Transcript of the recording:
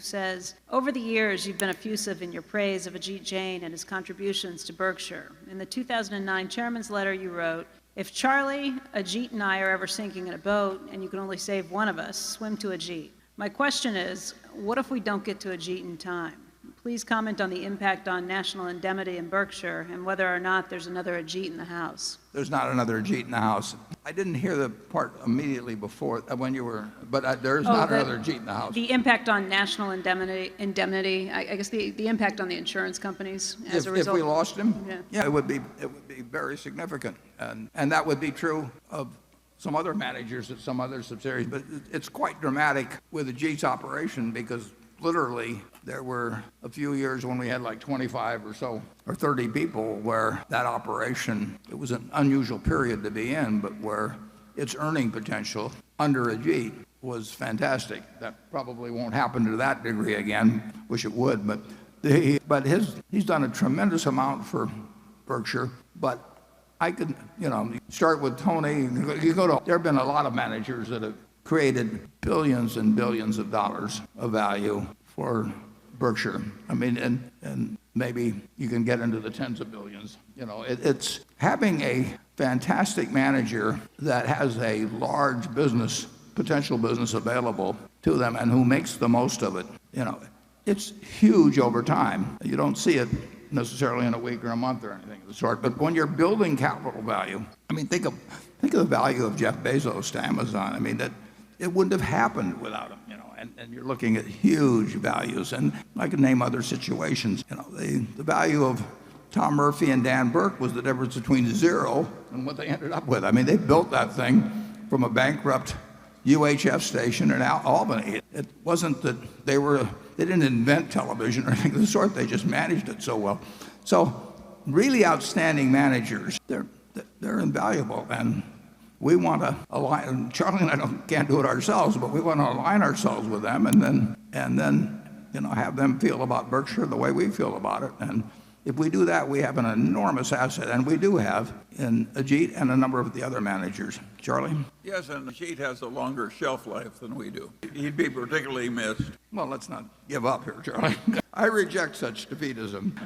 says, over the years, you've been effusive in your praise of Ajit Jain and his contributions to Berkshire. In the 2009 chairman's letter, you wrote, if Charlie, Ajit, and I are ever sinking in a boat and you can only save one of us, swim to Ajit. My question is, what if we don't get to Ajit in time? Please comment on the impact on national indemnity in Berkshire and whether or not there's another Ajit in the House. There's not another Ajit in the House. I didn't hear the part immediately before when you were, but there's not another Ajit in the House. The impact on national indemnity, I guess the impact on the insurance companies as a result. If we lost him, yeah, it would be very significant, and that would be true of some other managers at some other subsidiaries. But it's quite dramatic with Ajit's operation because literally there were a few years when we had like 25 or so or 30 people where that operation, it was an unusual period to be in, but where its earning potential under Ajit was fantastic. That probably won't happen to that degree again. Wish it would, but he's done a tremendous amount for Berkshire. But I could, start with Tony. There have been a lot of managers that have created billions and billions of dollars of value for Berkshire. I mean, and maybe you can get into the tens of billions. It's having a fantastic manager that has a large potential business available to them and who makes the most of it. It's huge over time. You don't see it necessarily in a week or a month or anything of the sort. But when you're building capital value, I mean, think of the value of Jeff Bezos to Amazon. I mean, that it wouldn't have happened without him, and you're looking at huge values. And I could name other situations. The value of Tom Murphy and Dan Burke was the difference between zero and what they ended up with. I mean, they built that thing from a bankrupt UHF station in Albany. It wasn't that they didn't invent television or anything of the sort. They just managed it so well. So really outstanding managers, they're invaluable. And we want to align. Charlie and I can't do it ourselves, but we want to align ourselves with them, and then have them feel about Berkshire the way we feel about it. And if we do that, we have an enormous asset, and we do have in Ajit and a number of the other managers. Charlie? Yes, and Ajit has a longer shelf life than we do. He'd be particularly missed. Well, let's not give up here, Charlie. I reject such defeatism.